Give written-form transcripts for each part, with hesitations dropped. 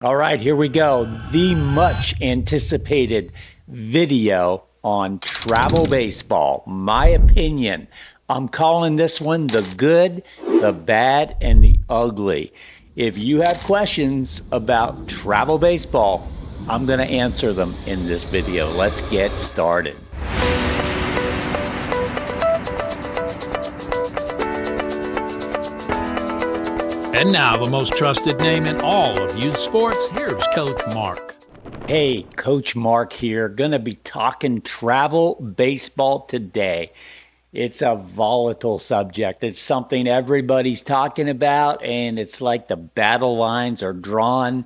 All right, here we go. The much anticipated video on travel baseball. My opinion. I'm calling this one the good, the bad, and the ugly. If you have questions about travel baseball, I'm going to answer them in this video. Let's get started. And now, the most trusted name in all of youth sports, here's Coach Mark. Hey, Coach Mark here. Going to be talking travel baseball today. It's a volatile subject. It's something everybody's talking about, and it's like the battle lines are drawn.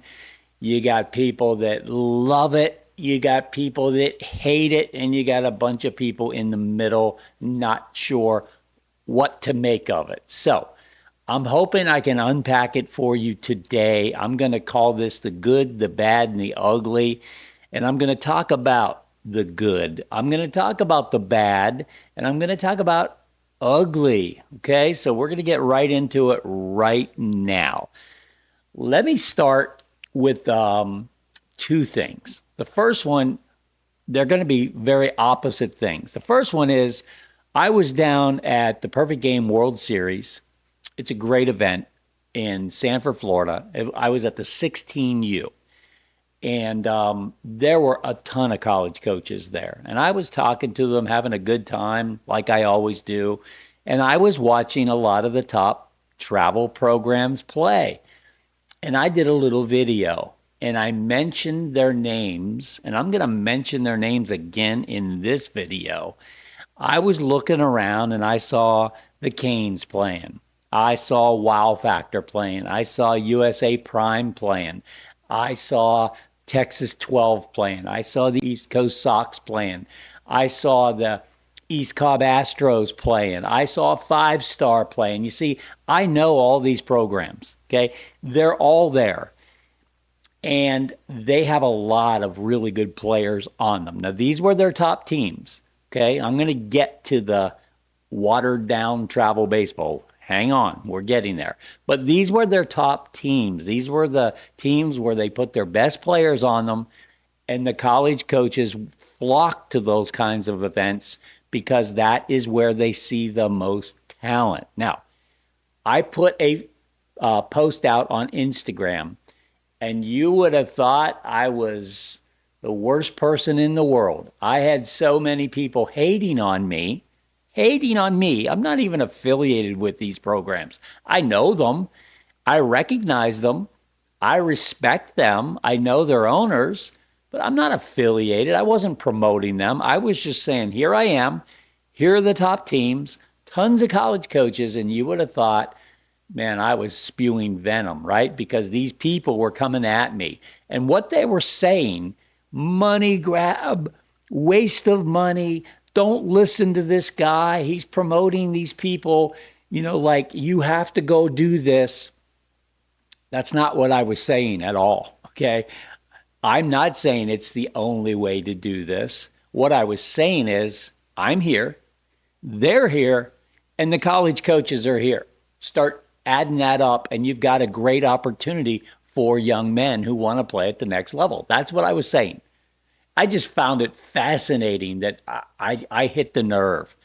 You got people that love it, you got people that hate it, and you got a bunch of people in the middle not sure what to make of it. So, I'm hoping I can unpack it for you today. I'm going to call this the good, the bad, and the ugly. And I'm going to talk about the good. I'm going to talk about the bad. And I'm going to talk about ugly. Okay, so we're going to get right into it right now. Let me start with two things. The first one, they're going to be very opposite things. The first one is I was down at the Perfect Game World Series. It's a great event in Sanford, Florida. I was at the 16U, and there were a ton of college coaches there. And I was talking to them, having a good time, like I always do. And I was watching a lot of the top travel programs play. And I did a little video, and I mentioned their names, and I'm going to mention their names again in this video. I was looking around, and I saw the Canes playing. I saw Wow Factor playing. I saw USA Prime playing. I saw Texas 12 playing. I saw the East Coast Sox playing. I saw the East Cobb Astros playing. I saw Five Star playing. You see, I know all these programs, okay? They're all there. And they have a lot of really good players on them. Now, these were their top teams, okay? I'm going to get to the watered down travel baseball. Hang on, we're getting there. But these were their top teams. These were the teams where they put their best players on them, and the college coaches flock to those kinds of events because that is where they see the most talent. Now, I put a post out on Instagram, and you would have thought I was the worst person in the world. I had so many people hating on me. I'm not even affiliated with these programs. I know them. I recognize them. I respect them. I know their owners, but I'm not affiliated. I wasn't promoting them. I was just saying, here I am. Here are the top teams, tons of college coaches, and you would have thought, man, I was spewing venom, right? Because these people were coming at me. And what they were saying, money grab, waste of money, don't listen to this guy. He's promoting these people, like you have to go do this. That's not what I was saying at all, okay? I'm not saying it's the only way to do this. What I was saying is I'm here, they're here, and the college coaches are here. Start adding that up, and you've got a great opportunity for young men who want to play at the next level. That's what I was saying. I just found it fascinating that I hit the nerve.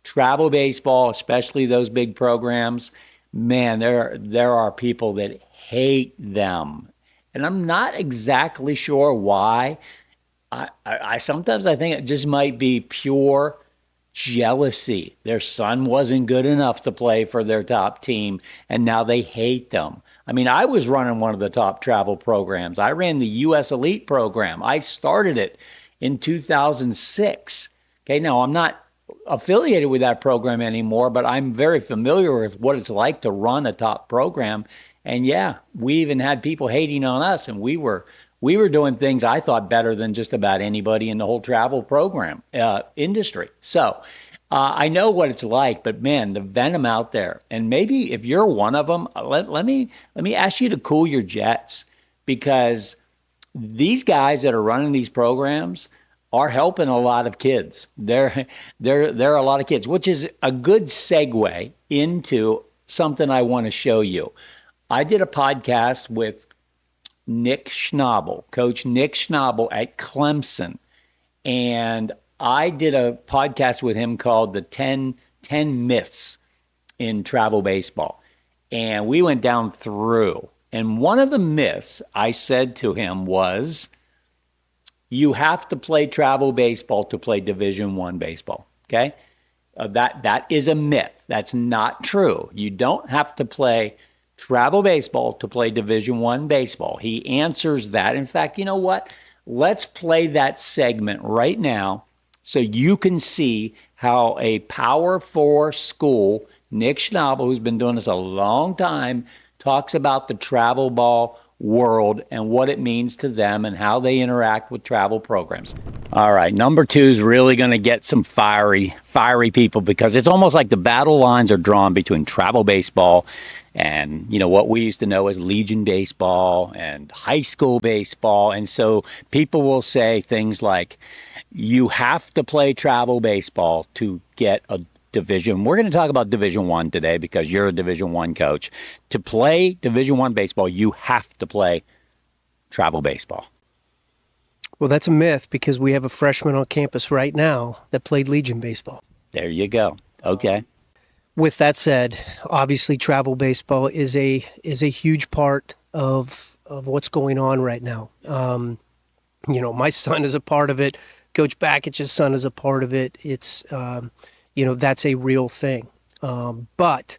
Travel baseball, especially those big programs, man, there are people that hate them. And I'm not exactly sure why. I sometimes I think it just might be pure jealousy. Their son wasn't good enough to play for their top team, and now they hate them. I mean, I was running one of the top travel programs. I ran the U.S. Elite program. I started it in 2006. Okay, now I'm not affiliated with that program anymore, but I'm very familiar with what it's like to run a top program. And yeah, we even had people hating on us, and we were doing things I thought better than just about anybody in the whole travel program industry. So I know what it's like, but man, the venom out there. And maybe if you're one of them, let me ask you to cool your jets, because these guys that are running these programs are helping a lot of kids. There are a lot of kids, which is a good segue into something I want to show you. I did a podcast with Nick Schnabel, Coach Nick Schnabel at Clemson. And I did a podcast with him called the 10 Myths in Travel Baseball. And we went down through. And one of the myths I said to him was, you have to play travel baseball to play Division I baseball. Okay? That is a myth. That's not true. You don't have to play travel baseball to play Division I baseball. He answers that. In fact, you know what? Let's play that segment right now so you can see how a Power 4 school, Nick Schnabel, who's been doing this a long time, talks about the travel ball world and what it means to them and how they interact with travel programs. All right, number 2 is really going to get some fiery people, because it's almost like the battle lines are drawn between travel baseball and, you know, what we used to know as Legion baseball and high school baseball. And so people will say things like, you have to play travel baseball to get a division. We're going to talk about Division I today because you're a Division I coach. To play Division I baseball, you have to play travel baseball. Well, that's a myth, because we have a freshman on campus right now that played Legion baseball. There you go. Okay. With that said, obviously travel baseball is a huge part of what's going on right now. You know, my son is a part of it. Coach Bakic's son is a part of it. It's you know, that's a real thing. But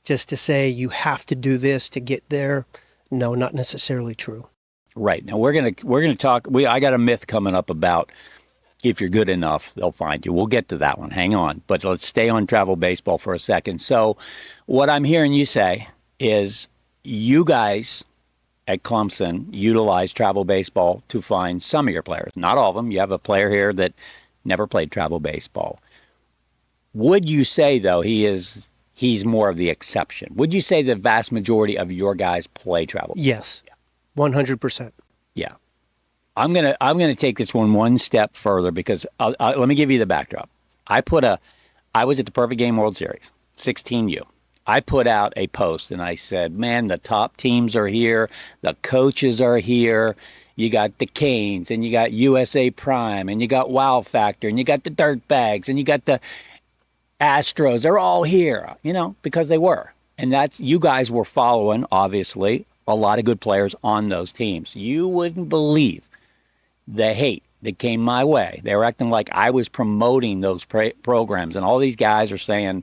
just to say you have to do this to get there, no, not necessarily true. Right. Now we're gonna talk. I got a myth coming up about if you're good enough, they'll find you. We'll get to that one. Hang on. But let's stay on travel baseball for a second. So what I'm hearing you say is you guys at Clemson utilize travel baseball to find some of your players. Not all of them. You have a player here that never played travel baseball. Would you say, though, he's more of the exception? Would you say the vast majority of your guys play travel? Yes, 100%. Yeah. I'm gonna take this one step further, because let me give you the backdrop. I was at the Perfect Game World Series, 16U. I put out a post and I said, man, the top teams are here. The coaches are here. You got the Canes, and you got USA Prime, and you got Wow Factor, and you got the Dirtbags, and you got the Astros. They're all here, you know, because they were. And you guys were following, obviously, a lot of good players on those teams. You wouldn't believe the hate that came my way. They were acting like I was promoting those programs, and all these guys are saying,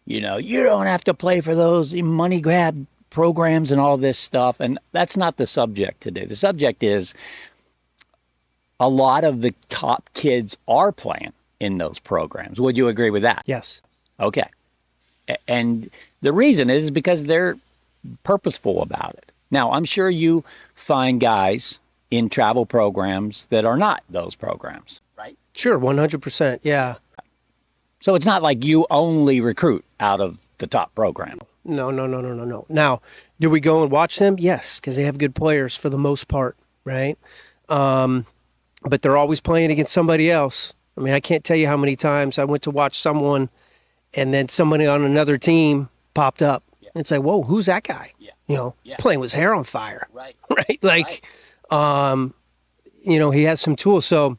you know, you don't have to play for those money grab programs and all this stuff. And that's not the subject today. The subject is a lot of the top kids are playing in those programs. Would you agree with that? Yes. Okay. And the reason is because they're purposeful about it. Now, I'm sure you find guys in travel programs that are not those programs, right? Sure, 100%, yeah. So it's not like you only recruit out of the top program. No. Now, do we go and watch them? Yes, because they have good players for the most part, right? But they're always playing against somebody else. I mean, I can't tell you how many times I went to watch someone and then somebody on another team popped up. Yeah. And say, whoa, who's that guy? Yeah. You know, he's playing with his hair on fire. Right. Right? Like, you know, he has some tools. So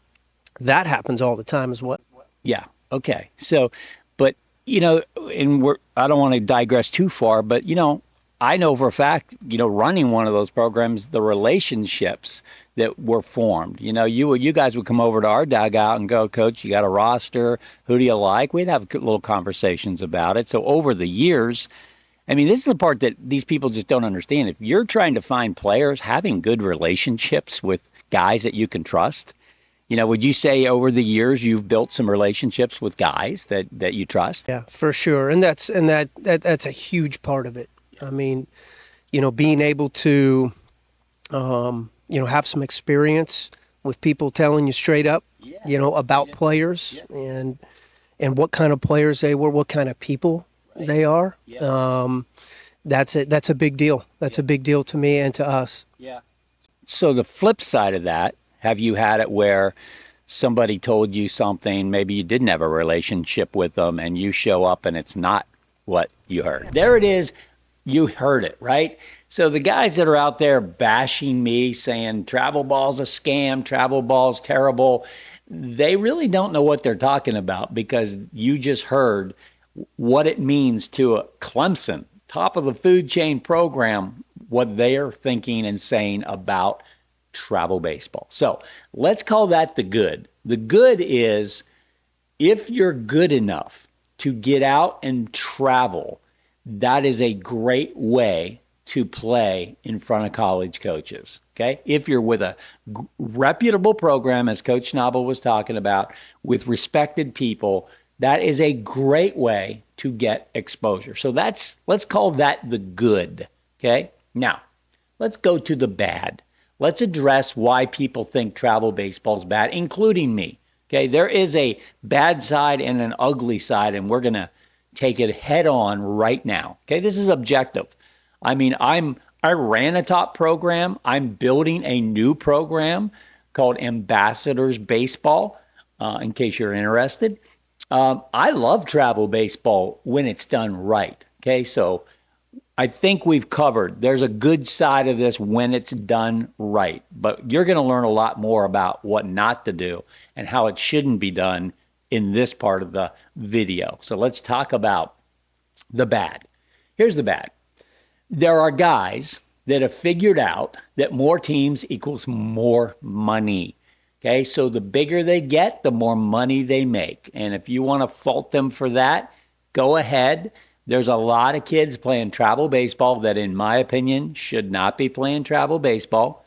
that happens all the time as well. Yeah. Okay. So, but, you know, and I don't want to digress too far, but, you know, I know for a fact, you know, running one of those programs, the relationships that were formed, you know, you guys would come over to our dugout and go, Coach, you got a roster. Who do you like? We'd have little conversations about it. So over the years, I mean, this is the part that these people just don't understand. If you're trying to find players, having good relationships with guys that you can trust, you know, would you say over the years you've built some relationships with guys that you trust? Yeah, for sure. And that's a huge part of it. I mean, you know, being able to, you know, have some experience with people telling you straight up, you know, about players and what kind of players they were, what kind of people they are. That's it. That's a big deal. That's a big deal to me and to us. Yeah. So the flip side of that, have you had it where somebody told you something, maybe you didn't have a relationship with them, and you show up and it's not what you heard? There it is. You heard it, right? So the guys that are out there bashing me, saying travel ball's a scam, travel ball's terrible, they really don't know what they're talking about, because you just heard what it means to a Clemson, top of the food chain program, what they're thinking and saying about travel baseball. So let's call that the good. The good is, if you're good enough to get out and travel, that is a great way to play in front of college coaches. Okay. If you're with a reputable program, as Coach Schnabel was talking about, with respected people, that is a great way to get exposure. So let's call that the good. Okay. Now, let's go to the bad. Let's address why people think travel baseball is bad, including me. Okay. There is a bad side and an ugly side, and we're going to take it head on right now. Okay. This is objective. I mean, I ran a top program. I'm building a new program called Ambassadors Baseball, in case you're interested. I love travel baseball when it's done right. Okay. So I think we've covered, there's a good side of this when it's done right, but you're going to learn a lot more about what not to do and how it shouldn't be done in this part of the video. So let's talk about the bad. Here's the bad. There are guys that have figured out that more teams equals more money. Okay, so the bigger they get, the more money they make. And if you want to fault them for that, go ahead. There's a lot of kids playing travel baseball that, in my opinion, should not be playing travel baseball.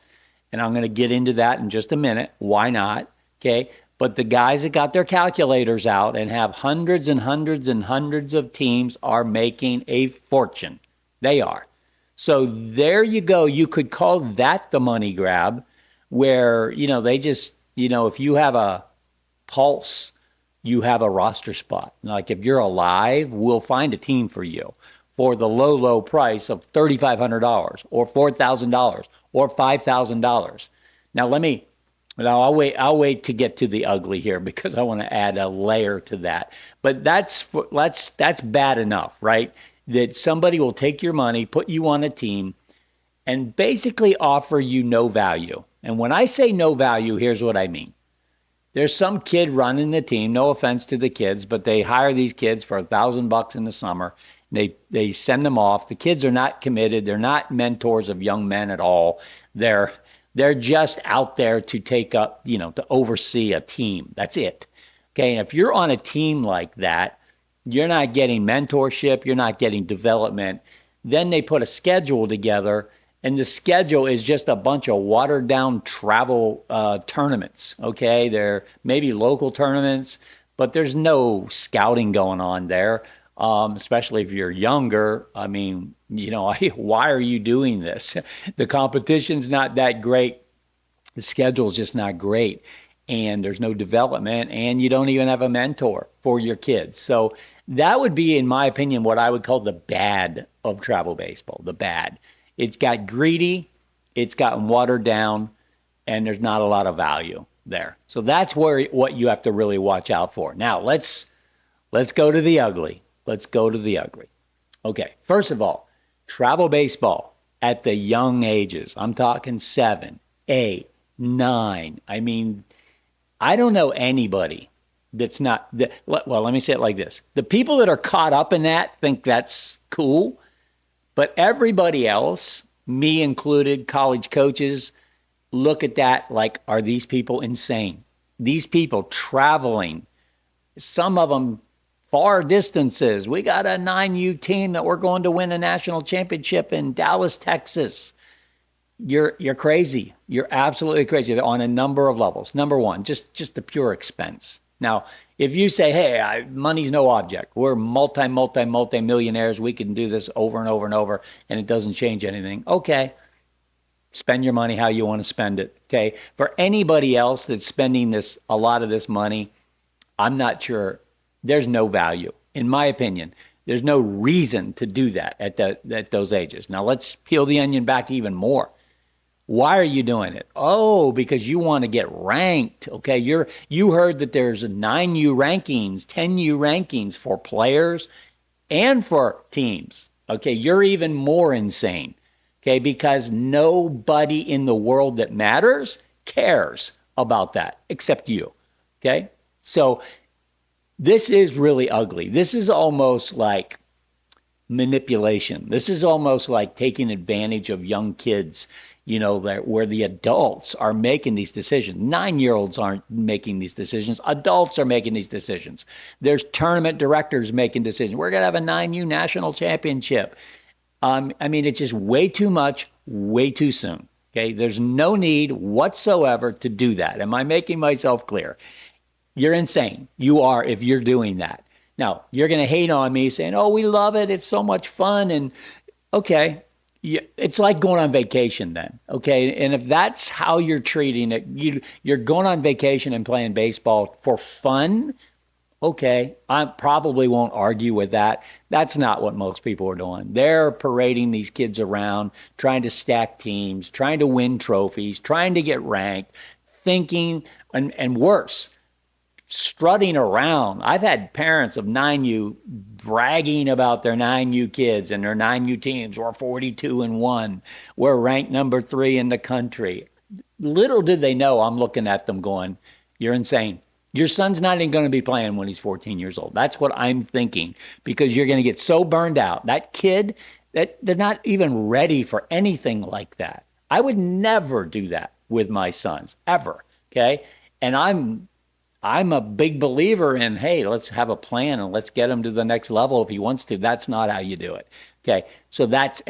And I'm going to get into that in just a minute. Why not? Okay, but the guys that got their calculators out and have hundreds and hundreds and hundreds of teams are making a fortune. They are. So there you go. You could call that the money grab, where, they just, if you have a pulse, you have a roster spot. Like, if you're alive, we'll find a team for you for the low, low price of $3,500 or $4,000 or $5,000. Now I'll wait to get to the ugly here, because I want to add a layer to that. But that's bad enough, right? That somebody will take your money, put you on a team, and basically offer you no value. And when I say no value, here's what I mean. There's some kid running the team, no offense to the kids, but they hire these kids for $1,000 in the summer. They send them off. The kids are not committed. They're not mentors of young men at all. They're just out there to take up, to oversee a team. That's it. Okay. And if you're on a team like that, you're not getting mentorship, you're not getting development. Then they put a schedule together, and the schedule is just a bunch of watered down travel tournaments. Okay, they're maybe local tournaments, but there's no scouting going on there, especially if you're younger. I mean, why are you doing this? The competition's not that great. The schedule's just not great. And there's no development, and you don't even have a mentor for your kids. So that would be, in my opinion, what I would call the bad of travel baseball, the bad. It's got greedy, it's gotten watered down, and there's not a lot of value there. So that's what you have to really watch out for. Now, let's go to the ugly. Let's go to the ugly. Okay, first of all, travel baseball at the young ages. I'm talking 7, 8, 9. I mean, I don't know anybody that's not, well, let me say it like this. The people that are caught up in that think that's cool, but everybody else, me included, college coaches, look at that like, are these people insane? These people traveling, some of them far distances. We got a 9U team that we're going to win a national championship in Dallas, Texas. You're crazy. You're absolutely crazy on a number of levels. Number one, just the pure expense. Now, if you say, hey, money's no object. We're multi-millionaires. We can do this over and over and over, and it doesn't change anything. Okay, spend your money how you want to spend it. Okay, for anybody else that's spending a lot of this money, I'm not sure. There's no value, in my opinion. There's no reason to do that at those ages. Now, let's peel the onion back even more. Why are you doing it? Oh, because you want to get ranked. Okay, you heard that there's 9U rankings, 10U rankings for players and for teams. Okay, you're even more insane. Okay, because nobody in the world that matters cares about that except you. Okay, so this is really ugly. This is almost like manipulation. This is almost like taking advantage of young kids, where the adults are making these decisions. 9-year-olds aren't making these decisions. Adults are making these decisions. There's tournament directors making decisions. We're going to have a 9U national championship. I mean, it's just way too much, way too soon. Okay. There's no need whatsoever to do that. Am I making myself clear? You're insane. You are if you're doing that. Now, you're going to hate on me saying, oh, we love it. It's so much fun. And okay, it's like going on vacation then. Okay. And if that's how you're treating it, you're going on vacation and playing baseball for fun. Okay, I probably won't argue with that. That's not what most people are doing. They're parading these kids around, trying to stack teams, trying to win trophies, trying to get ranked, thinking, and worse, strutting around. I've had parents of 9U bragging about their 9U kids and their 9U teams. We're 42-1. We're ranked number 3 in the country. Little did they know I'm looking at them going, you're insane. Your son's not even going to be playing when he's 14 years old. That's what I'm thinking, because you're going to get so burned out. That kid, that they're not even ready for anything like that. I would never do that with my sons, ever. Okay. And I'm a big believer in, hey, let's have a plan and let's get him to the next level if he wants to. That's not how you do it. Okay. So that's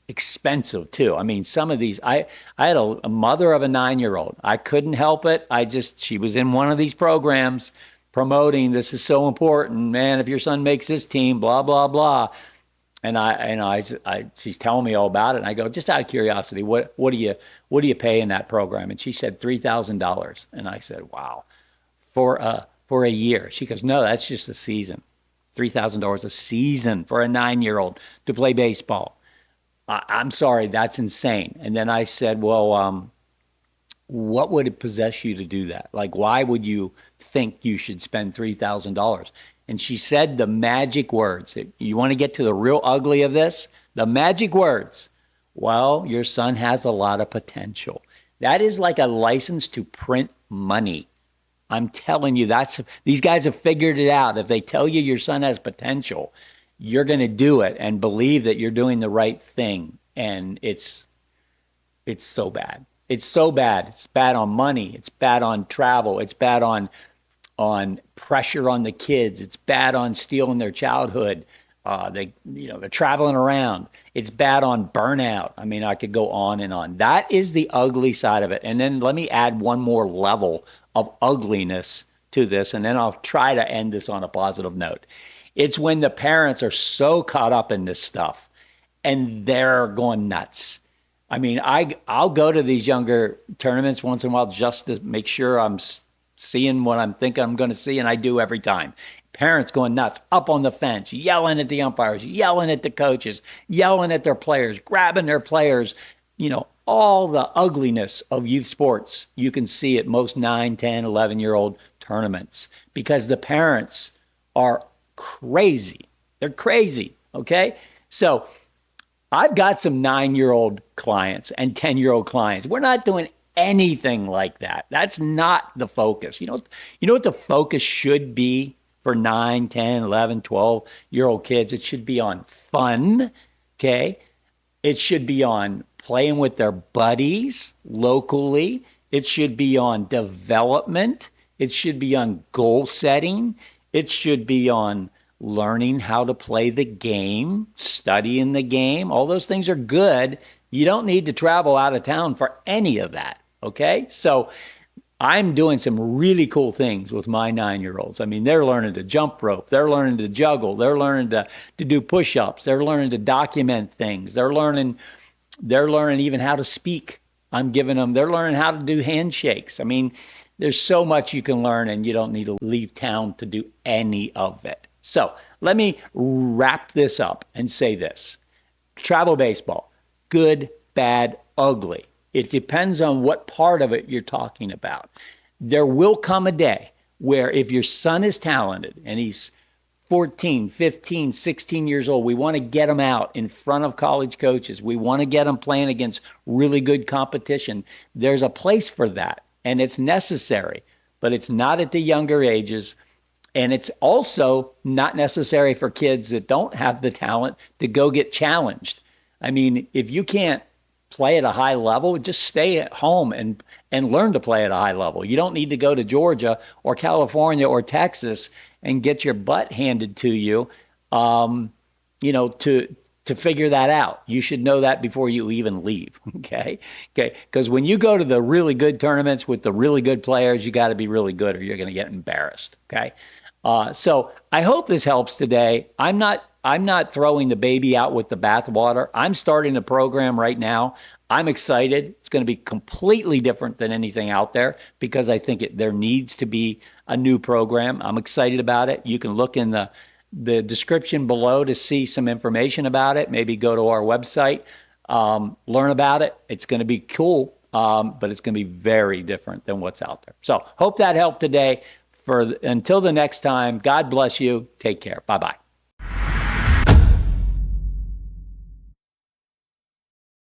expensive too. I mean, some of these, I had a mother of a 9-year-old. I couldn't help it. she was in one of these programs promoting, this is so important, man. If your son makes this team, blah, blah, blah. And she's telling me all about it. And I go, just out of curiosity, what do you pay in that program? And she said $3,000. And I said, wow, for a year. She goes, no, that's just a season. $3,000 a season for a 9-year-old to play baseball. I'm sorry, that's insane. And then I said, well, what would it possess you to do that? Like, why would you think you should spend $3,000? And she said the magic words. You want to get to the real ugly of this? The magic words. Well, your son has a lot of potential. That is like a license to print money. I'm telling you, these guys have figured it out. If they tell you your son has potential, you're going to do it and believe that you're doing the right thing. And it's so bad. It's so bad. It's bad on money. It's bad on travel. It's bad on pressure on the kids. It's bad on stealing their childhood. They're traveling around. It's bad on burnout. I mean, I could go on and on. That is the ugly side of it. And then let me add one more level of ugliness to this, and then I'll try to end this on a positive note. It's when the parents are so caught up in this stuff and they're going nuts. I mean, I'll go to these younger tournaments once in a while just to make sure I'm seeing what I'm thinking I'm going to see, and I do every time. Parents going nuts, up on the fence, yelling at the umpires, yelling at the coaches, yelling at their players, grabbing their players. All the ugliness of youth sports you can see at most 9, 10, 11-year-old tournaments because the parents are crazy. They're crazy, okay? So I've got some 9-year-old clients and 10-year-old clients. We're not doing anything like that. That's not the focus. You know what the focus should be for 9, 10, 11, 12-year-old kids? It should be on fun, okay? It should be on playing with their buddies locally. It should be on development. It should be on goal setting. It should be on learning how to play the game, studying the game. All those things are good. You don't need to travel out of town for any of that, okay? So I'm doing some really cool things with my 9-year-olds. I mean, they're learning to jump rope. They're learning to juggle. They're learning to do push-ups. They're learning to document things. They're learning even how to speak. They're learning how to do handshakes. I mean, there's so much you can learn, and you don't need to leave town to do any of it. So let me wrap this up and say this. Travel baseball, good, bad, ugly. It depends on what part of it you're talking about. There will come a day where if your son is talented and he's 14, 15, 16 years old. We want to get them out in front of college coaches. We want to get them playing against really good competition. There's a place for that, and it's necessary, but it's not at the younger ages. And it's also not necessary for kids that don't have the talent to go get challenged. I mean, if you can't play at a high level, just stay at home and learn to play at a high level. You don't need to go to Georgia or California or Texas and get your butt handed to you, to figure that out. You should know that before you even leave. Okay. Because when you go to the really good tournaments with the really good players, you got to be really good or you're going to get embarrassed. Okay. So I hope this helps today. I'm not throwing the baby out with the bathwater. I'm starting a program right now. I'm excited. It's going to be completely different than anything out there because I think there needs to be a new program. I'm excited about it. You can look in the description below to see some information about it. Maybe go to our website, learn about it. It's going to be cool, but it's going to be very different than what's out there. So hope that helped today. Until the next time, God bless you. Take care. Bye-bye.